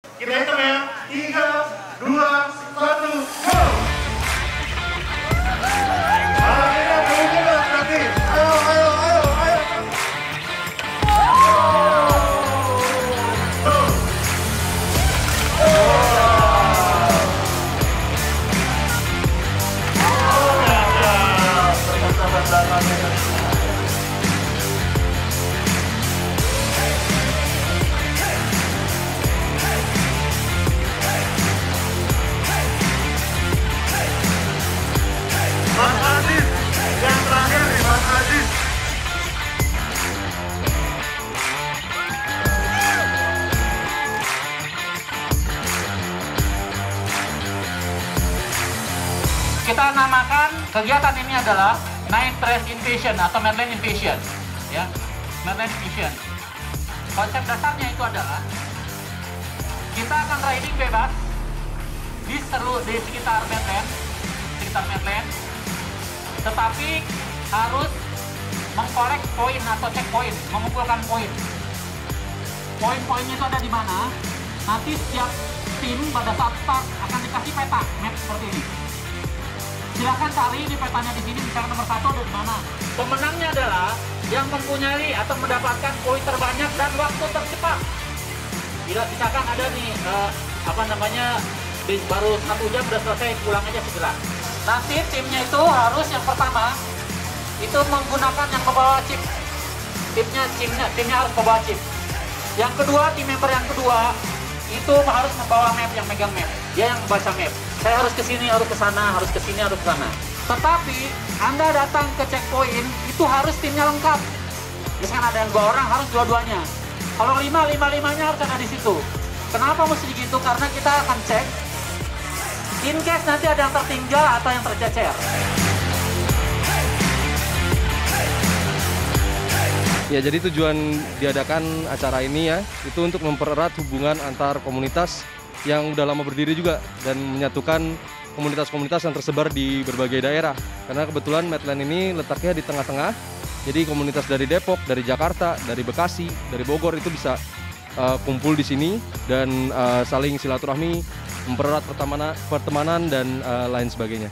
Kita hitung ya. 3, 2, 1, go! Ayo, berarti. Ayo, ayo, ayo, ayo. Mas Aziz, yang terakhir nih Mas Aziz. Kita namakan kegiatan ini adalah Night Trash Invasion atau Madland Invasion, ya, Madland Invasion. Konsep dasarnya itu adalah kita akan riding bebas di sekitar Madland, tetapi harus mengkorek poin atau checkpoint, mengumpulkan poin. Poin-poinnya itu ada di mana? Nanti setiap tim pada saat start akan dikasih peta map seperti ini. Silakan cari di petanya di sini, misalkan nomor 1 ada di mana. Pemenangnya adalah yang mempunyai atau mendapatkan poin terbanyak dan waktu tercepat. Bila misalkan ada nih baru 1 jam udah selesai, pulang aja segera. Nanti timnya itu harus yang pertama itu menggunakan yang membawa chip. Timnya harus membawa chip. Yang kedua, tim member yang kedua itu harus membawa map, yang megang map. Dia yang membaca map. Saya harus ke sini, harus ke sana, harus ke sini, harus ke sana. Tetapi Anda datang ke checkpoint itu harus timnya lengkap. Misalkan ada yang 2 orang, harus dua-duanya. Kalau 5-5-5-nya harus ada di situ. Kenapa mesti gitu? Karena kita akan cek in case nanti ada yang tertinggal atau yang tercecer. Ya, jadi tujuan diadakan acara ini ya, itu untuk mempererat hubungan antar komunitas yang udah lama berdiri juga dan menyatukan komunitas-komunitas yang tersebar di berbagai daerah. Karena kebetulan Madland ini letaknya di tengah-tengah, jadi komunitas dari Depok, dari Jakarta, dari Bekasi, dari Bogor itu bisa kumpul di sini dan saling silaturahmi, mempererat pertemanan dan lain sebagainya.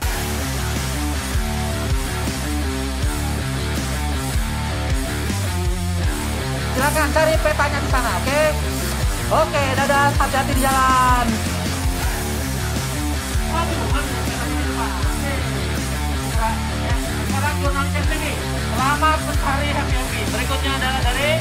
Silakan cari petanya di sana, oke? Oke, dadah, hati-hati di jalan. Sekarang jurnalis TV, selamat mencari happy. Berikutnya adalah dari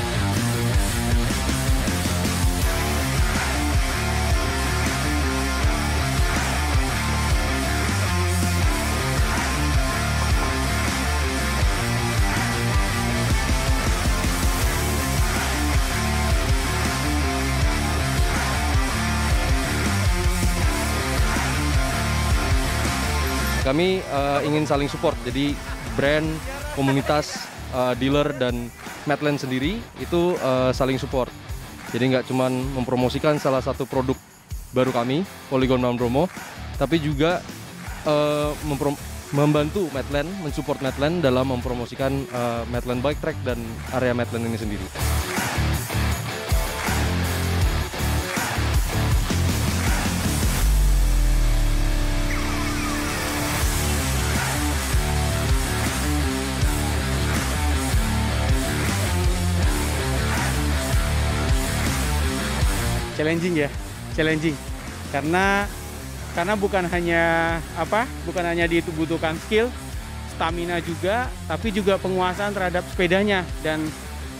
Kami ingin saling support, jadi brand, komunitas, dealer, dan Madland sendiri itu saling support. Jadi nggak cuma mempromosikan salah satu produk baru kami, Polygon Mount Bromo, tapi juga membantu Madland, mensupport Madland dalam mempromosikan Madland Bike Track dan area Madland ini sendiri. Challenging karena bukan hanya dibutuhkan skill, stamina juga, tapi juga penguasaan terhadap sepedanya. Dan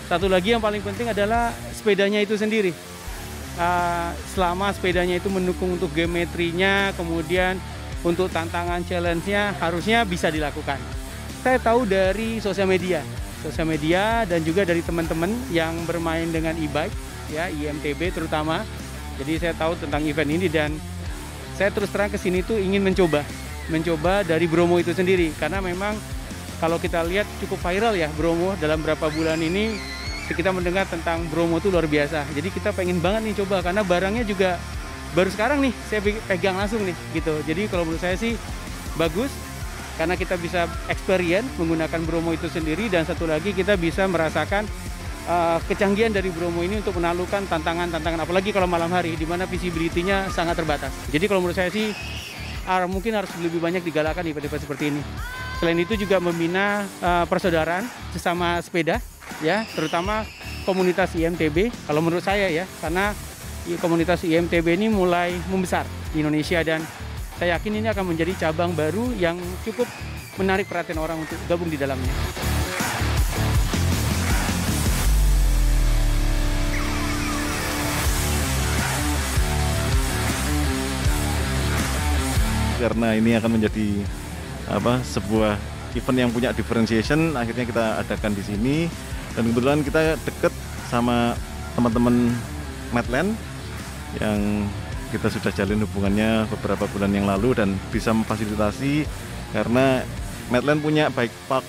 satu lagi yang paling penting adalah sepedanya itu sendiri. Selama sepedanya itu mendukung untuk geometrinya, kemudian untuk tantangan challenge-nya harusnya bisa dilakukan. Saya tahu dari sosial media dan juga dari teman-teman yang bermain dengan e-bike, ya, IMTB terutama. Jadi saya tahu tentang event ini dan saya terus terang ke sini tuh ingin mencoba dari Bromo itu sendiri, karena memang kalau kita lihat cukup viral ya Bromo dalam beberapa bulan ini. Kita mendengar tentang Bromo itu luar biasa. Jadi kita pengen banget nih coba, karena barangnya juga baru sekarang nih saya pegang langsung nih gitu. Jadi kalau menurut saya sih bagus, karena kita bisa experience menggunakan Bromo itu sendiri, dan satu lagi kita bisa merasakan kecanggihan dari Bromo ini untuk menaklukkan tantangan-tantangan, apalagi kalau malam hari, di mana visibility-nya sangat terbatas. Jadi kalau menurut saya sih, mungkin harus lebih banyak digalakan event-event seperti ini. Selain itu juga membina persaudaraan sesama sepeda, ya, terutama komunitas IMTB. Kalau menurut saya ya, karena komunitas IMTB ini mulai membesar di Indonesia dan saya yakin ini akan menjadi cabang baru yang cukup menarik perhatian orang untuk gabung di dalamnya. Karena ini akan menjadi sebuah event yang punya differentiation, akhirnya kita adakan di sini. Dan kebetulan kita deket sama teman-teman Medland yang kita sudah jalin hubungannya beberapa bulan yang lalu dan bisa memfasilitasi, karena Medland punya bike park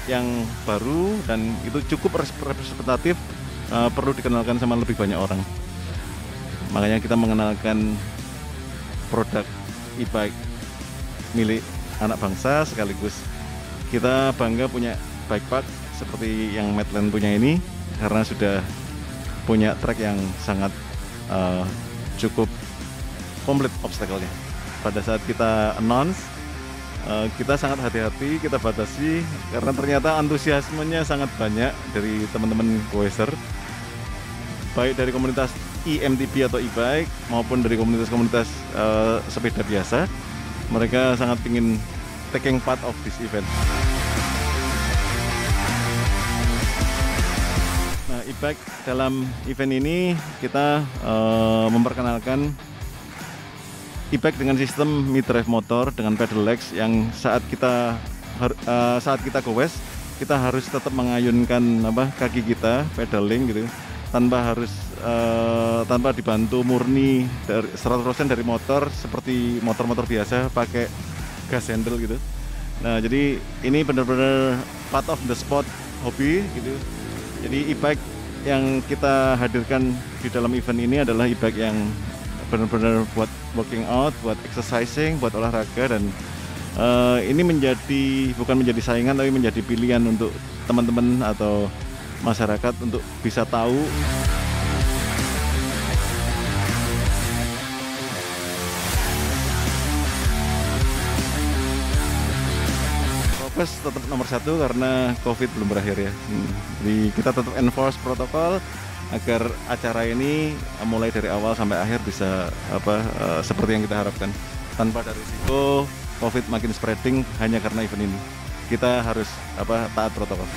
yang baru dan itu cukup representatif, perlu dikenalkan sama lebih banyak orang. Makanya kita mengenalkan produk e-bike milik anak bangsa, sekaligus kita bangga punya bike park seperti yang Medland punya ini, karena sudah punya track yang sangat cukup komplit obstacle-nya. Pada saat kita announce, kita sangat hati-hati, kita batasi, karena ternyata antusiasmenya sangat banyak dari teman-teman Goeser, baik dari komunitas IMTB atau e-bike maupun dari komunitas-komunitas sepeda biasa. Mereka sangat ingin taking part of this event. Nah, e-bike dalam event ini kita memperkenalkan e-bike dengan sistem mid-drive motor dengan pedal legs yang saat kita goes, kita harus tetap mengayunkan kaki kita pedaling gitu, tanpa dibantu murni dari 100% dari motor seperti motor-motor biasa pakai gas handle gitu. Nah, jadi ini benar-benar part of the sport hobi gitu. Jadi e-bike yang kita hadirkan di dalam event ini adalah e-bike yang benar-benar buat working out, buat exercising, buat olahraga, dan ini bukan menjadi saingan tapi menjadi pilihan untuk teman-teman atau masyarakat untuk bisa tahu. Prokes tetap nomor satu karena COVID belum berakhir ya. Jadi kita tetap enforce protokol agar acara ini mulai dari awal sampai akhir bisa seperti yang kita harapkan, tanpa ada risiko COVID makin spreading hanya karena event ini. Kita harus taat protokol.